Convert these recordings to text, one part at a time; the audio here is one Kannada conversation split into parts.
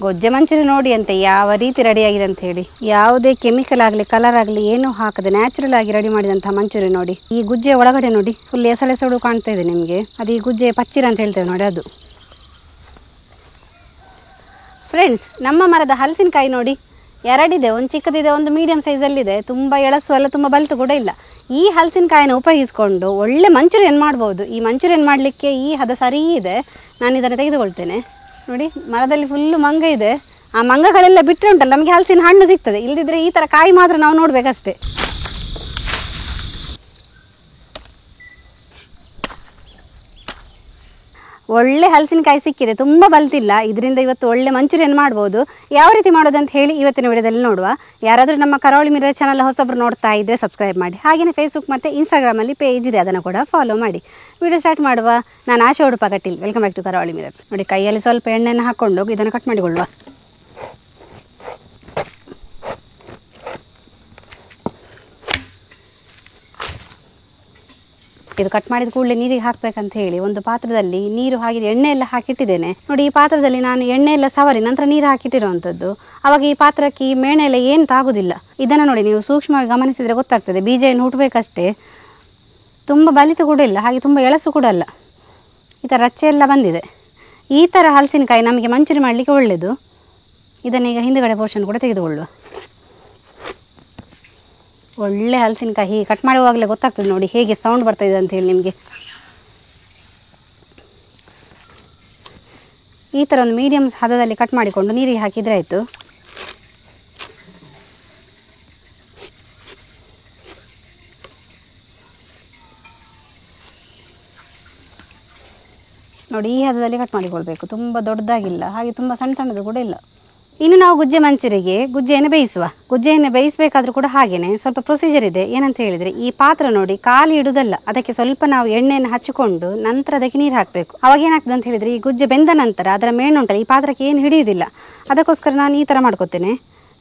ಗೊಜ್ಜೆ ಮಂಚೂರಿ ನೋಡಿ ಅಂತೆ ಯಾವ ರೀತಿ ರೆಡಿ ಆಗಿದೆ ಅಂತ ಹೇಳಿ. ಯಾವುದೇ ಕೆಮಿಕಲ್ ಆಗಲಿ ಕಲರ್ ಆಗಲಿ ಏನೂ ಹಾಕದೆ ನ್ಯಾಚುರಲ್ ಆಗಿ ರೆಡಿ ಮಾಡಿದಂತಹ ಮಂಚೂರಿ ನೋಡಿ. ಈ ಗುಜ್ಜೆ ಒಳಗಡೆ ನೋಡಿ ಫುಲ್ ಎಸಳೆಸಳು ಕಾಣ್ತಾ ಇದೆ ನಿಮಗೆ. ಅದು ಈ ಗುಜ್ಜೆ ಪಚ್ಚಿರ ಅಂತ ಹೇಳ್ತೇವೆ ನೋಡಿ ಅದು. ಫ್ರೆಂಡ್ಸ್, ನಮ್ಮ ಮರದ ಹಲಸಿನಕಾಯಿ ನೋಡಿ ಎರಡಿದೆ, ಒಂದು ಚಿಕ್ಕದಿದೆ ಒಂದು ಮೀಡಿಯಂ ಸೈಜಲ್ಲಿದೆ. ತುಂಬ ಎಳಸು ಅಲ್ಲ, ತುಂಬ ಬಲ್ತು ಕೂಡ ಇಲ್ಲ. ಈ ಹಲಸಿನಕಾಯಿನ ಉಪಯೋಗಿಸ್ಕೊಂಡು ಒಳ್ಳೆ ಮಂಚೂರಿಯನ್ ಮಾಡ್ಬೋದು. ಈ ಮಂಚೂರಿಯನ್ ಮಾಡಲಿಕ್ಕೆ ಈ ಹದ ಸರಿ ಇದೆ. ನಾನು ಇದನ್ನು ತೆಗೆದುಕೊಳ್ತೇನೆ. ನೋಡಿ ಮರದಲ್ಲಿ ಫುಲ್ಲು ಮಂಗ ಇದೆ. ಆ ಮಂಗಗಳೆಲ್ಲ ಬಿಟ್ಟರೆ ಉಂಟಲ್ಲ ನಮಗೆ ಹಲಸಿನ ಹಣ್ಣು ಸಿಗ್ತದೆ. ಇಲ್ಲದಿದ್ದರೆ ಈ ಥರ ಕಾಯಿ ಮಾತ್ರ ನಾವು ನೋಡಬೇಕಷ್ಟೇ. ಒಳ್ಳೆ ಹಲಸಿನಕಾಯಿ ಸಿಕ್ಕಿದೆ, ತುಂಬ ಬಲ್ತಿಲ್ಲ. ಇದರಿಂದ ಇವತ್ತು ಒಳ್ಳೆ ಮಂಚೂರಿಯನ್ ಮಾಡ್ಬೋದು. ಯಾವ ರೀತಿ ಮಾಡೋದಂತ ಹೇಳಿ ಇವತ್ತಿನ ವಿಡಿಯೋದಲ್ಲಿ ನೋಡುವ. ಯಾರಾದರೂ ನಮ್ಮ ಕರಾವಳಿ ಮಿರರ್ ಚಾನಲ್ ಹೊಸೊಬ್ಬರು ನೋಡ್ತಾ ಇದ್ದರೆ ಸಬ್ಸ್ಕ್ರೈಬ್ ಮಾಡಿ. ಹಾಗೆಯೇ ಫೇಸ್ಬುಕ್ ಮತ್ತು ಇನ್ಸ್ಟಾಗ್ರಾಮಲ್ಲಿ ಪೇಜ್ ಇದೆ, ಅದನ್ನು ಕೂಡ ಫಾಲೋ ಮಾಡಿ. ವಿಡಿಯೋ ಸ್ಟಾರ್ಟ್ ಮಾಡುವ. ನಾನು Asha Udupa Kateel. Welcome back to Karavali mirror. ನೋಡಿ ಕೈಯಲ್ಲಿ ಸ್ವಲ್ಪ ಎಣ್ಣೆಯನ್ನು ಹಾಕ್ಕೊಂಡು ಇದನ್ನು ಕಟ್ ಮಾಡಿಕೊಳ್ಳುವ. ಇದು ಕಟ್ ಮಾಡಿದ ಕೂಡಲೇ ನೀರಿಗೆ ಹಾಕಬೇಕಂತ ಹೇಳಿ ಒಂದು ಪಾತ್ರದಲ್ಲಿ ನೀರು ಹಾಕಿ ಎಣ್ಣೆ ಎಲ್ಲ ಹಾಕಿಟ್ಟಿದ್ದೇನೆ. ನೋಡಿ ಈ ಪಾತ್ರದಲ್ಲಿ ನಾನು ಎಣ್ಣೆ ಎಲ್ಲ ಸವರಿ ನಂತರ ನೀರು ಹಾಕಿಟ್ಟಿರುವಂಥದ್ದು. ಅವಾಗ ಈ ಪಾತ್ರಕ್ಕೆ ಈ ಮೇಣೆ ಎಲ್ಲ ಏನು ತಾಗುದಿಲ್ಲ. ಇದನ್ನು ನೋಡಿ ನೀವು ಸೂಕ್ಷ್ಮವಾಗಿ ಗಮನಿಸಿದರೆ ಗೊತ್ತಾಗ್ತದೆ. ಬೀಜ ಏನು ಹುಟ್ಟಬೇಕಷ್ಟೇ, ತುಂಬ ಬಲಿತು ಕೂಡ ಇಲ್ಲ, ಹಾಗೆ ತುಂಬ ಎಳಸು ಕೂಡ ಅಲ್ಲ. ಈ ಥರ ರಚ್ಚೆ ಎಲ್ಲ ಬಂದಿದೆ. ಈ ಥರ ಹಲಸಿನಕಾಯಿ ನಮಗೆ ಮಂಚೂರಿ ಮಾಡಲಿಕ್ಕೆ ಒಳ್ಳೆಯದು. ಇದನ್ನೀಗ ಹಿಂದುಗಡೆ ಪೋರ್ಷನ್ ಕೂಡ ತೆಗೆದುಕೊಳ್ಳುವ. ಒಳ್ಳೆ ಹಲಸಿನಕಾಯಿ ಕಟ್ ಮಾಡುವಾಗಲೇ ಗೊತ್ತಾಗ್ತದೆ ನೋಡಿ ಹೇಗೆ ಸೌಂಡ್ ಬರ್ತಾಯಿದೆ ಅಂತ ಹೇಳಿ ನಿಮಗೆ. ಈ ಥರ ಒಂದು ಮೀಡಿಯಮ್ ಹದದಲ್ಲಿ ಕಟ್ ಮಾಡಿಕೊಂಡು ನೀರಿಗೆ ಹಾಕಿದರೆ ಆಯಿತು. ನೋಡಿ ಈ ಹದದಲ್ಲಿ ಕಟ್ ಮಾಡಿಕೊಳ್ಬೇಕು. ತುಂಬ ದೊಡ್ಡದಾಗಿಲ್ಲ, ಹಾಗೆ ತುಂಬ ಸಣ್ಣ ಸಣ್ಣದು ಕೂಡ ಇಲ್ಲ. ಇನ್ನು ನಾವು ಗುಜ್ಜೆ ಮಂಚೂರಿಗೆ ಗುಜ್ಜೆಯನ್ನು ಬೇಯಿಸುವ. ಗುಜ್ಜೆಯನ್ನು ಬೇಯಿಸಬೇಕಾದ್ರೂ ಕೂಡ ಹಾಗೆಯೇ ಸ್ವಲ್ಪ ಪ್ರೊಸೀಜರ್ ಇದೆ. ಏನಂತ ಹೇಳಿದರೆ ಈ ಪಾತ್ರ ನೋಡಿ ಖಾಲಿ ಇಡುವುದಲ್ಲ, ಅದಕ್ಕೆ ಸ್ವಲ್ಪ ನಾವು ಎಣ್ಣೆಯನ್ನು ಹಚ್ಚಿಕೊಂಡು ನಂತರ ಅದಕ್ಕೆ ನೀರು ಹಾಕಬೇಕು. ಅವಾಗ ಏನಾಗ್ತದೆ ಅಂತ ಹೇಳಿದರೆ ಈ ಗುಜ್ಜೆ ಬೆಂದ ನಂತರ ಅದರ ಮೇಣುಂಟಲ್ಲ ಈ ಪಾತ್ರಕ್ಕೆ ಏನು ಹಿಡಿಯುವುದಿಲ್ಲ. ಅದಕ್ಕೋಸ್ಕರ ನಾನು ಈ ಥರ ಮಾಡ್ಕೊತೇನೆ.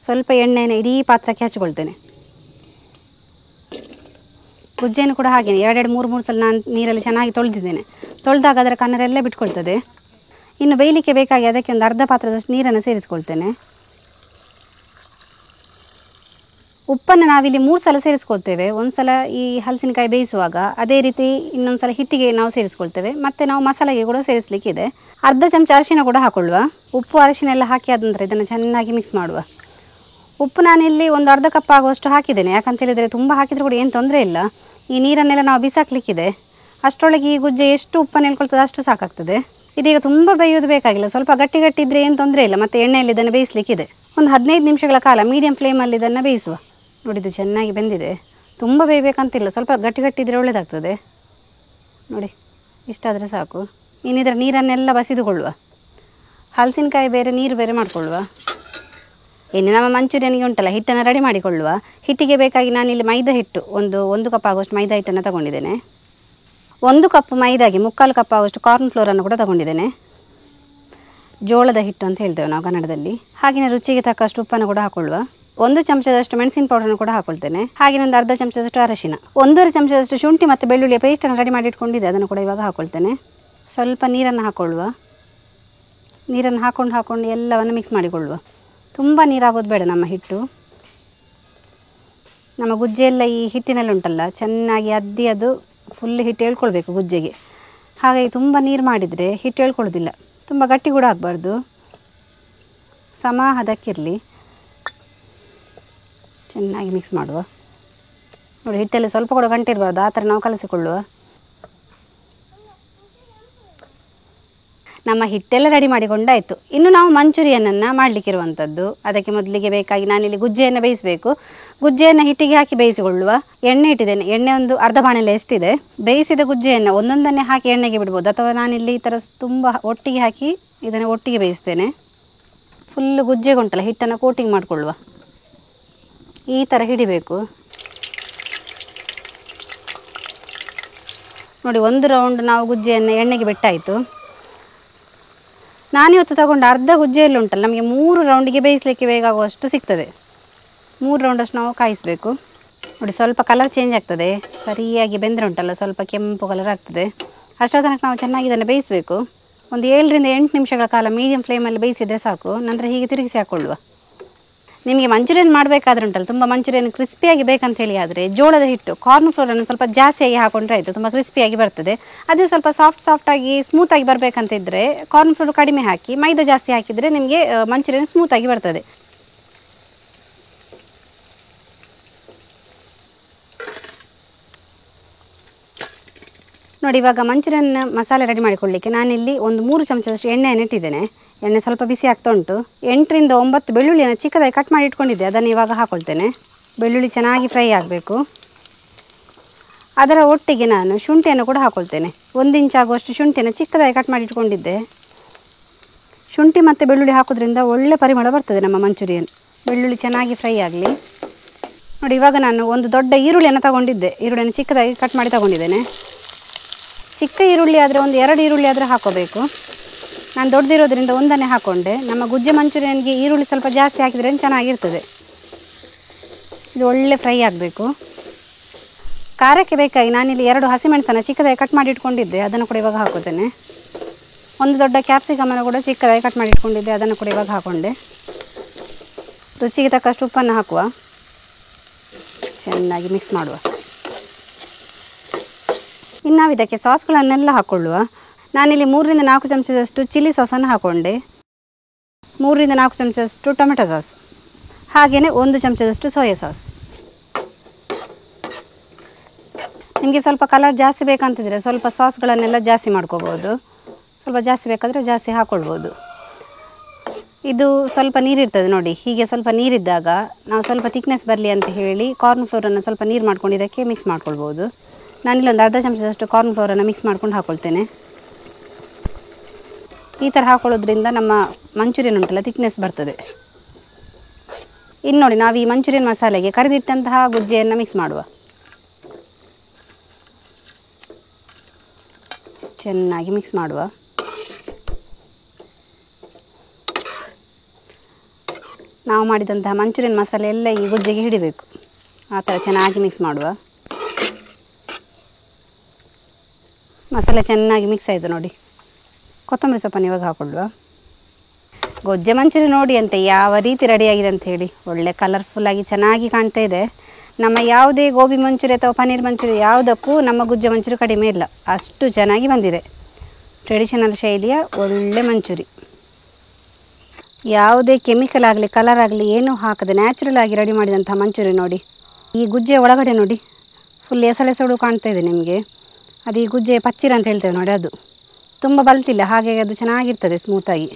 ಸ್ವಲ್ಪ ಎಣ್ಣೆಯನ್ನು ಇಡೀ ಪಾತ್ರಕ್ಕೆ ಹಚ್ಕೊಳ್ತೇನೆ. ಗುಜ್ಜೆಯನ್ನು ಕೂಡ ಹಾಗೆಯೇ ಎರಡೆರಡು ಮೂರು ಸಲ ನಾನು ನೀರಲ್ಲಿ ಚೆನ್ನಾಗಿ ತೊಳೆದಿದ್ದೇನೆ. ತೊಳೆದಾಗ ಅದರ ಕನ್ನರೆಲ್ಲ ಬಿಟ್ಕೊಳ್ತದೆ. ಇನ್ನು ಬೇಯಲಿಕ್ಕೆ ಬೇಕಾಗಿ ಅದಕ್ಕೆ ಒಂದು ಅರ್ಧ ಪಾತ್ರದಷ್ಟು ನೀರನ್ನು ಸೇರಿಸ್ಕೊಳ್ತೇನೆ. ಉಪ್ಪನ್ನು ನಾವಿಲ್ಲಿ 3 ಸಲ ಸೇರಿಸ್ಕೊಳ್ತೇವೆ. ಒಂದು ಸಲ ಈ ಹಲಸಿನಕಾಯಿ ಬೇಯಿಸುವಾಗ, ಅದೇ ರೀತಿ ಇನ್ನೊಂದು ಸಲ ಹಿಟ್ಟಿಗೆ ನಾವು ಸೇರಿಸ್ಕೊಳ್ತೇವೆ. ಮತ್ತು ನಾವು ಮಸಾಲೆಗೆ ಕೂಡ ಸೇರಿಸಲಿಕ್ಕಿದೆ. ಅರ್ಧ ಚಮಚ ಅರಿಶಿನ ಕೂಡ ಹಾಕೊಳ್ಳುವ. ಉಪ್ಪು ಅರಿಶಿನ ಎಲ್ಲ ಹಾಕಿ ಆದ ನಂತರ ಇದನ್ನು ಚೆನ್ನಾಗಿ ಮಿಕ್ಸ್ ಮಾಡುವ. ಉಪ್ಪು ನಾನಿಲ್ಲಿ ಒಂದು ಅರ್ಧ ಕಪ್ ಆಗುವಷ್ಟು ಹಾಕಿದ್ದೇನೆ. ಯಾಕಂತ ಹೇಳಿದರೆ ತುಂಬ ಹಾಕಿದರೂ ಕೂಡ ಏನು ತೊಂದರೆ ಇಲ್ಲ. ಈ ನೀರನ್ನೆಲ್ಲ ನಾವು ಬಿಸಾಕಲಿಕ್ಕಿದೆ. ಅಷ್ಟರೊಳಗೆ ಈ ಗುಜ್ಜೆ ಎಷ್ಟು ಉಪ್ಪನ್ನು ಹೇಳ್ಕೊಳ್ತದೆ ಅಷ್ಟು ಸಾಕಾಗ್ತದೆ. ಇದೀಗ ತುಂಬ ಬೇಯೋದು ಬೇಕಾಗಿಲ್ಲ, ಸ್ವಲ್ಪ ಗಟ್ಟಿ ಗಟ್ಟಿ ಇದ್ದರೆ ಏನು ತೊಂದರೆ ಇಲ್ಲ. ಮತ್ತು ಎಣ್ಣೆಯಲ್ಲಿ ಇದನ್ನು ಬೇಯಿಸಲಿಕ್ಕಿದೆ. ಒಂದು 15 ನಿಮಿಷಗಳ ಕಾಲ ಮೀಡಿಯಂ ಫ್ಲೇಮಲ್ಲಿ ಇದನ್ನು ಬೇಯಿಸುವ. ನೋಡಿ ಇದು ಚೆನ್ನಾಗಿ ಬೆಂದಿದೆ. ತುಂಬ ಬೇಯಬೇಕಂತಿಲ್ಲ, ಸ್ವಲ್ಪ ಗಟ್ಟಿ ಗಟ್ಟಿ ಇದ್ದರೆ ಒಳ್ಳೆಯದಾಗ್ತದೆ. ನೋಡಿ ಇಷ್ಟಾದರೆ ಸಾಕು. ಇನ್ನಿದರ ನೀರನ್ನೆಲ್ಲ ಬಸಿದುಕೊಳ್ಳುವ. ಹಲಸಿನಕಾಯಿ ಬೇರೆ ನೀರು ಬೇರೆ ಮಾಡಿಕೊಳ್ಳುವ. ಇನ್ನು ನಮ್ಮ ಮಂಚೂರಿಯನಿಗೆ ಉಂಟಲ್ಲ ಹಿಟ್ಟನ್ನು ರೆಡಿ ಮಾಡಿಕೊಳ್ಳುವ. ಹಿಟ್ಟಿಗೆ ಬೇಕಾಗಿ ನಾನಿಲ್ಲಿ ಮೈದಾ ಹಿಟ್ಟು ಒಂದು ಕಪ್ ಆಗುವಷ್ಟು ಮೈದಾ ಹಿಟ್ಟನ್ನು ತಗೊಂಡಿದ್ದೇನೆ. 1 ಕಪ್ ಮೈದಾಗೆ 3/4 ಕಪ್ ಆಗುವಷ್ಟು ಕಾರ್ನ್ ಫ್ಲೋರನ್ನು ಕೂಡ ತಗೊಂಡಿದ್ದೇನೆ. ಜೋಳದ ಹಿಟ್ಟು ಅಂತ ಹೇಳ್ತೇವೆ ನಾವು ಕನ್ನಡದಲ್ಲಿ. ಹಾಗೆಯೇ ರುಚಿಗೆ ತಕ್ಕಷ್ಟು ಉಪ್ಪನ್ನು ಕೂಡ ಹಾಕೊಳ್ಳುವ. 1 ಚಮಚದಷ್ಟು ಮೆಣಸಿನ ಪೌಡರನ್ನು ಕೂಡ ಹಾಕೊಳ್ತೇನೆ. ಹಾಗೆ ಒಂದು ಅರ್ಧ ಚಮಚದಷ್ಟು ಅರಶಿನ, 1.5 ಚಮಚದಷ್ಟು ಶುಂಠಿ ಮತ್ತು ಬೆಳ್ಳುಳ್ಳಿಯ ಪೇಸ್ಟನ್ನು ರೆಡಿ ಮಾಡಿ ಇಟ್ಕೊಂಡಿದ್ದೆ, ಅದನ್ನು ಕೂಡ ಇವಾಗ ಹಾಕೊಳ್ತೇನೆ. ಸ್ವಲ್ಪ ನೀರನ್ನು ಹಾಕೊಳ್ಳುವ. ನೀರನ್ನು ಹಾಕೊಂಡು ಎಲ್ಲವನ್ನು ಮಿಕ್ಸ್ ಮಾಡಿಕೊಳ್ಳುವ. ತುಂಬ ನೀರಾಗೋದು ಬೇಡ. ನಮ್ಮ ಹಿಟ್ಟು, ನಮ್ಮ ಗುಜ್ಜೆ ಎಲ್ಲ ಈ ಹಿಟ್ಟಿನಲ್ಲಿ ಉಂಟಲ್ಲ ಚೆನ್ನಾಗಿ ಅದ್ದಿ ಅದು ಫುಲ್ ಹಿಟ್ಟು ಹೇಳ್ಕೊಳ್ಬೇಕು ಗುಜ್ಜೆಗೆ. ಹಾಗಾಗಿ ತುಂಬ ನೀರು ಮಾಡಿದರೆ ಹಿಟ್ಟು ಹೇಳ್ಕೊಳ್ಳೋದಿಲ್ಲ, ತುಂಬ ಗಟ್ಟಿ ಕೂಡ ಆಗಬಾರ್ದು, ಸಮ ಹದಕ್ಕಿರಲಿ. ಚೆನ್ನಾಗಿ ಮಿಕ್ಸ್ ಮಾಡುವ. ನೋಡಿ ಹಿಟ್ಟಲ್ಲಿ ಸ್ವಲ್ಪ ಕೂಡ ಗಂಟಿರಬಾರ್ದು, ಆ ಥರ ನಾವು ಕಲಸಿಕೊಳ್ಳುವ. ನಮ್ಮ ಹಿಟ್ಟೆಲ್ಲ ರೆಡಿ ಮಾಡಿಕೊಂಡಾಯಿತು. ಇನ್ನು ನಾವು ಮಂಚೂರಿಯನನ್ನು ಮಾಡಲಿಕ್ಕಿರುವಂಥದ್ದು. ಅದಕ್ಕೆ ಮೊದಲಿಗೆ ಬೇಕಾಗಿ ನಾನಿಲ್ಲಿ ಗುಜ್ಜೆಯನ್ನು ಬೇಯಿಸಬೇಕು. ಗುಜ್ಜೆಯನ್ನು ಹಿಟ್ಟಿಗೆ ಹಾಕಿ ಬೇಯಿಸಿಕೊಳ್ಳುವ. ಎಣ್ಣೆ ಇಟ್ಟಿದ್ದೇನೆ. ಎಣ್ಣೆ ಒಂದು ಅರ್ಧ ಬಾಣಲೆ ಎಷ್ಟಿದೆ. ಬೇಯಿಸಿದ ಗುಜ್ಜೆಯನ್ನು ಒಂದೊಂದನ್ನೇ ಹಾಕಿ ಎಣ್ಣೆಗೆ ಬಿಡ್ಬೋದು, ಅಥವಾ ನಾನಿಲ್ಲಿ ಈ ಥರ ತುಂಬ ಒಟ್ಟಿಗೆ ಹಾಕಿ ಇದನ್ನು ಒಟ್ಟಿಗೆ ಬೇಯಿಸ್ತೇನೆ. ಫುಲ್ಲು ಗುಜ್ಜೆಗೆ ಉಂಟಲ್ಲ ಹಿಟ್ಟನ್ನು ಕೋಟಿಂಗ್ ಮಾಡಿಕೊಳ್ಳುವ. ಈ ಥರ ಹಿಡಿಬೇಕು. ನೋಡಿ ಒಂದು ರೌಂಡ್ ನಾವು ಗುಜ್ಜೆಯನ್ನು ಎಣ್ಣೆಗೆ ಬಿಟ್ಟಾಯಿತು. ನಾನಿವತ್ತು ತಗೊಂಡು ಅರ್ಧ ಗುಜ್ಜೆಯಲ್ಲಿ ಉಂಟಲ್ಲ ನಮಗೆ 3 ರೌಂಡಿಗೆ ಬೇಯಿಸಲಿಕ್ಕೆ ಬೇಕಾಗುವಷ್ಟು ಸಿಗ್ತದೆ. 3 ರೌಂಡಷ್ಟು ನಾವು ಕಾಯಿಸಬೇಕು. ನೋಡಿ ಸ್ವಲ್ಪ ಕಲರ್ ಚೇಂಜ್ ಆಗ್ತದೆ, ಸರಿಯಾಗಿ ಬೆಂದರೆ ಉಂಟಲ್ಲ ಸ್ವಲ್ಪ ಕೆಂಪು ಕಲರ್ ಆಗ್ತದೆ. ಅಷ್ಟರ ತನಕ ನಾವು ಚೆನ್ನಾಗಿ ಇದನ್ನು ಬೇಯಿಸಬೇಕು. ಒಂದು 7ರಿಂದ 8 ನಿಮಿಷಗಳ ಕಾಲ ಮೀಡಿಯಂ ಫ್ಲೇಮಲ್ಲಿ ಬೇಯಿಸಿದರೆ ಸಾಕು. ನಂತರ ಹೀಗೆ ತಿರುಗಿಸಿ ಹಾಕ್ಕೊಳ್ಳುವ. ನಿಮಗೆ ಮಂಚೂರಿಯನ್ ಮಾಡಬೇಕಾದ್ರೆ ಉಂಟಲ್ಲ, ತುಂಬ ಮಂಚೂರಿಯನ್ ಕ್ರಿಸ್ಪಿಯಾಗಿ ಬೇಕಂತ ಹೇಳಿ ಆದರೆ ಜೋಳದ ಹಿಟ್ಟು ಕಾರ್ನ್ ಫ್ಲೋರನ್ನು ಸ್ವಲ್ಪ ಜಾಸ್ತಿಯಾಗಿ ಹಾಕೊಂಡ್ರೆ ಆಯಿತು, ತುಂಬ ಕ್ರಿಸ್ಪಿಯಾಗಿ ಬರ್ತದೆ. ಅದು ಸ್ವಲ್ಪ ಸಾಫ್ಟಾಗಿ ಸ್ಮೂತಾಗಿ ಬರಬೇಕಂತ ಇದ್ದರೆ ಕಾರ್ನ್ ಫ್ಲೋರ್ ಕಡಿಮೆ ಹಾಕಿ ಮೈದಾ ಜಾಸ್ತಿ ಹಾಕಿದರೆ ನಿಮಗೆ ಮಂಚೂರಿಯನ್ ಸ್ಮೂತಾಗಿ ಬರ್ತದೆ. ನೋಡಿ, ಇವಾಗ ಮಂಚೂರಿಯನ್ ಮಸಾಲೆ ರೆಡಿ ಮಾಡಿಕೊಳ್ಳಲಿಕ್ಕೆ ನಾನಿಲ್ಲಿ ಒಂದು 3 ಚಮಚದಷ್ಟು ಎಣ್ಣೆಯನ್ನು ಇಟ್ಟಿದ್ದೇನೆ. ಎಣ್ಣೆ ಸ್ವಲ್ಪ ಬಿಸಿ ಆಗ್ತಾ ಉಂಟು. 8ರಿಂದ 9 ಬೆಳ್ಳುಳ್ಳಿಯನ್ನು ಚಿಕ್ಕದಾಗಿ ಕಟ್ ಮಾಡಿ ಇಟ್ಕೊಂಡಿದ್ದೆ, ಅದನ್ನು ಇವಾಗ ಹಾಕ್ಕೊಳ್ತೇನೆ. ಬೆಳ್ಳುಳ್ಳಿ ಚೆನ್ನಾಗಿ ಫ್ರೈ ಆಗಬೇಕು. ಅದರ ಒಟ್ಟಿಗೆ ನಾನು ಶುಂಠಿಯನ್ನು ಕೂಡ ಹಾಕ್ಕೊಳ್ತೇನೆ. 1 ಇಂಚ್ ಆಗುವಷ್ಟು ಶುಂಠಿಯನ್ನು ಚಿಕ್ಕದಾಗಿ ಕಟ್ ಮಾಡಿ ಇಟ್ಕೊಂಡಿದ್ದೆ. ಶುಂಠಿ ಮತ್ತು ಬೆಳ್ಳುಳ್ಳಿ ಹಾಕೋದ್ರಿಂದ ಒಳ್ಳೆ ಪರಿಮಳ ಬರ್ತದೆ ನಮ್ಮ ಮಂಚೂರಿಯನ್. ಬೆಳ್ಳುಳ್ಳಿ ಚೆನ್ನಾಗಿ ಫ್ರೈ ಆಗಲಿ. ನೋಡಿ, ಇವಾಗ ನಾನು ಒಂದು ದೊಡ್ಡ ಈರುಳ್ಳಿಯನ್ನು ತಗೊಂಡಿದ್ದೆ. ಈರುಳ್ಳಿಯನ್ನು ಚಿಕ್ಕದಾಗಿ ಕಟ್ ಮಾಡಿ ತಗೊಂಡಿದ್ದೇನೆ. ಚಿಕ್ಕ ಈರುಳ್ಳಿ ಆದರೆ ಒಂದು 2 ಈರುಳ್ಳಿ ಆದರೆ ಹಾಕೋಬೇಕು. ನಾನು ದೊಡ್ಡದಿರೋದ್ರಿಂದ ಒಂದನ್ನೇ ಹಾಕ್ಕೊಂಡೆ. ನಮ್ಮ ಗುಜ್ಜೆ ಮಂಚೂರಿಯನ್ಗೆ ಈರುಳ್ಳಿ ಸ್ವಲ್ಪ ಜಾಸ್ತಿ ಹಾಕಿದ್ರೆ ಚೆನ್ನಾಗಿರ್ತದೆ. ಇದು ಒಳ್ಳೆ ಫ್ರೈ ಆಗಬೇಕು. ಖಾರಕ್ಕೆ ಬೇಕಾಗಿ ನಾನಿಲ್ಲಿ 2 ಹಸಿಮೆಣಸನ್ನು ಚಿಕ್ಕದಾಗಿ ಕಟ್ ಮಾಡಿ ಇಟ್ಕೊಂಡಿದ್ದೆ, ಅದನ್ನು ಕೂಡ ಇವಾಗ ಹಾಕೋತೇನೆ. ಒಂದು ದೊಡ್ಡ ಕ್ಯಾಪ್ಸಿಕಮನ್ನು ಕೂಡ ಚಿಕ್ಕದಾಗಿ ಕಟ್ ಮಾಡಿ ಇಟ್ಕೊಂಡಿದ್ದೆ, ಅದನ್ನು ಕೂಡ ಇವಾಗ ಹಾಕ್ಕೊಂಡೆ. ರುಚಿಗೆ ತಕ್ಕಷ್ಟು ಉಪ್ಪನ್ನು ಹಾಕುವ. ಚೆನ್ನಾಗಿ ಮಿಕ್ಸ್ ಮಾಡುವ. ಇನ್ನು ನಾವು ಇದಕ್ಕೆ ಸಾಸ್ಗಳನ್ನೆಲ್ಲ ಹಾಕ್ಕೊಳ್ಳುವ. ನಾನಿಲ್ಲಿ 3ರಿಂದ 4 ಚಮಚದಷ್ಟು ಚಿಲ್ಲಿ ಸಾಸನ್ನು ಹಾಕ್ಕೊಂಡೆ. 3ರಿಂದ 4 ಚಮಚದಷ್ಟು ಟೊಮೆಟೊ ಸಾಸ್, ಹಾಗೆಯೇ 1 ಚಮಚದಷ್ಟು ಸೋಯಾ ಸಾಸ್. ನಿಮಗೆ ಸ್ವಲ್ಪ ಕಲರ್ ಜಾಸ್ತಿ ಬೇಕಂತಿದ್ರೆ ಸ್ವಲ್ಪ ಸಾಸ್ಗಳನ್ನೆಲ್ಲ ಜಾಸ್ತಿ ಮಾಡ್ಕೋಬೋದು. ಸ್ವಲ್ಪ ಜಾಸ್ತಿ ಬೇಕಾದರೆ ಜಾಸ್ತಿ ಹಾಕ್ಕೊಳ್ಬೋದು. ಇದು ಸ್ವಲ್ಪ ನೀರಿರ್ತದೆ ನೋಡಿ, ಹೀಗೆ ಸ್ವಲ್ಪ ನೀರಿದ್ದಾಗ ನಾವು ಸ್ವಲ್ಪ ಥಿಕ್ನೆಸ್ ಬರಲಿ ಅಂತ ಹೇಳಿ ಕಾರ್ನ್ ಫ್ಲೋರನ್ನು ಸ್ವಲ್ಪ ನೀರು ಮಾಡ್ಕೊಂಡು ಇದಕ್ಕೆ ಮಿಕ್ಸ್ ಮಾಡ್ಕೊಳ್ಬೋದು. ನಾನಿಲ್ಲಿ ಒಂದು ಅರ್ಧ ಚಮಚದಷ್ಟು ಕಾರ್ನ್ ಫ್ಲೋರನ್ನು ಮಿಕ್ಸ್ ಮಾಡ್ಕೊಂಡು ಹಾಕ್ಕೊಳ್ತೇನೆ. ಈ ಥರ ಹಾಕೊಳ್ಳೋದ್ರಿಂದ ನಮ್ಮ ಮಂಚೂರಿಯನ್ ಉಂಟಲ್ಲ ಥಿಕ್ನೆಸ್ ಬರ್ತದೆ. ಇನ್ನು ನೋಡಿ, ನಾವು ಈ ಮಂಚೂರಿಯನ್ ಮಸಾಲೆಗೆ ಕರಿದಿಟ್ಟಂತಹ ಗುಜ್ಜೆಯನ್ನು ಮಿಕ್ಸ್ ಮಾಡುವ. ಚೆನ್ನಾಗಿ ಮಿಕ್ಸ್ ಮಾಡುವ. ನಾವು ಮಾಡಿದಂತಹ ಮಂಚೂರಿಯನ್ ಮಸಾಲೆ ಎಲ್ಲ ಈ ಗುಜ್ಜೆಗೆ ಹಿಡಿಬೇಕು. ಆ ಥರ ಚೆನ್ನಾಗಿ ಮಿಕ್ಸ್ ಮಾಡುವ. ಮಸಾಲೆ ಚೆನ್ನಾಗಿ ಮಿಕ್ಸ್ ಆಯಿತು ನೋಡಿ. ಕೊತ್ತಂಬರಿ ಸೊಪ್ಪನ್ನು ಇವಾಗ ಹಾಕ್ಕೊಳ್ಳುವ. ಗೊಜ್ಜೆ ಮಂಚೂರಿ ನೋಡಿ ಅಂತ ಯಾವ ರೀತಿ ರೆಡಿಯಾಗಿದೆ ಅಂತ ಹೇಳಿ, ಒಳ್ಳೆ ಕಲರ್ಫುಲ್ಲಾಗಿ ಚೆನ್ನಾಗಿ ಕಾಣ್ತಾ ಇದೆ. ನಮ್ಮ ಯಾವುದೇ ಗೋಬಿ ಮಂಚೂರಿ ಅಥವಾ ಪನ್ನೀರ್ ಮಂಚೂರಿ ಯಾವುದಕ್ಕೂ ನಮ್ಮ ಗುಜ್ಜೆ ಮಂಚೂರಿ ಕಡಿಮೆ ಇಲ್ಲ, ಅಷ್ಟು ಚೆನ್ನಾಗಿ ಬಂದಿದೆ. ಟ್ರೆಡಿಷನಲ್ ಶೈಲಿಯ ಒಳ್ಳೆ ಮಂಚೂರಿ. ಯಾವುದೇ ಕೆಮಿಕಲ್ ಆಗಲಿ ಕಲರ್ ಆಗಲಿ ಏನೂ ಹಾಕದೆ ನ್ಯಾಚುರಲ್ ಆಗಿ ರೆಡಿ ಮಾಡಿದಂಥ ಮಂಚೂರಿ ನೋಡಿ. ಈ ಗುಜ್ಜೆ ಒಳಗಡೆ ನೋಡಿ ಫುಲ್ ಎಸಳೆಸಳು ಕಾಣ್ತಾ ಇದೆ ನಿಮಗೆ. ಅದು ಈ ಗುಜ್ಜೆ ಪಚ್ಚಿರ ಅಂತ ಹೇಳ್ತೇವೆ ನೋಡಿ, ಅದು ತುಂಬ ಬಲ್ತಿಲ್ಲ, ಹಾಗಾಗಿ ಅದು ಚೆನ್ನಾಗಿರ್ತದೆ ಸ್ಮೂತಾಗಿ.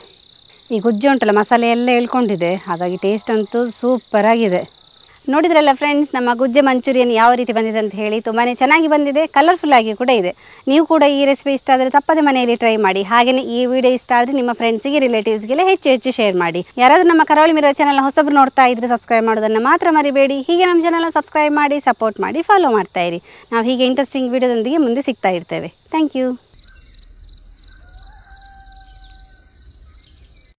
ಈ ಗುಜ್ಜೆ ಉಂಟಲ್ಲ ಮಸಾಲೆ ಎಲ್ಲ ಎಳ್ಕೊಂಡಿದೆ, ಹಾಗಾಗಿ ಟೇಸ್ಟ್ ಅಂತೂ ಸೂಪರ್ ಆಗಿದೆ. ನೋಡಿದ್ರಲ್ಲ ಫ್ರೆಂಡ್ಸ್, ನಮ್ಮ ಗುಜ್ಜೆ ಮಂಚೂರಿಯನ್ ಯಾವ ರೀತಿ ಬಂದಿದೆ ಅಂತ ಹೇಳಿ. ತುಂಬಾ ಚೆನ್ನಾಗಿ ಬಂದಿದೆ, ಕಲರ್ಫುಲ್ ಆಗಿ ಕೂಡ ಇದೆ. ನೀವು ಕೂಡ ಈ ರೆಸಿಪಿ ಇಷ್ಟ ಆದರೆ ತಪ್ಪದೆ ಮನೆಯಲ್ಲಿ ಟ್ರೈ ಮಾಡಿ. ಹಾಗೆಯೇ ಈ ವಿಡಿಯೋ ಇಷ್ಟ ಆದರೆ ನಿಮ್ಮ ಫ್ರೆಂಡ್ಸಿಗೆ ರಿಲೇಟಿವ್ಸ್ಗೆಲ್ಲ ಹೆಚ್ಚು ಶೇರ್ ಮಾಡಿ. ಯಾರಾದರೂ ನಮ್ಮ ಕರಾವಳಿ ಮಿರರ್ ಚಾನಲ್ ಹೊಸಬ್ರು ನೋಡ್ತಾ ಇದ್ರೆ ಸಬ್ಸ್ಕ್ರೈಬ್ ಮಾಡೋದನ್ನು ಮಾತ್ರ ಮರಿಬೇಡಿ. ಹೀಗೆ ನಮ್ಮ ಚಾನಲ್ ಸಬ್ಸ್ಕ್ರೈಬ್ ಮಾಡಿ, ಸಪೋರ್ಟ್ ಮಾಡಿ, ಫಾಲೋ ಮಾಡ್ತಾ ಇರಿ. ನಾವು ಹೀಗೆ ಇಂಟ್ರೆಸ್ಟಿಂಗ್ ವಿಡಿಯೋದೊಂದಿಗೆ ಮುಂದೆ ಸಿಗ್ತಾ ಇರ್ತೇವೆ. Thank you.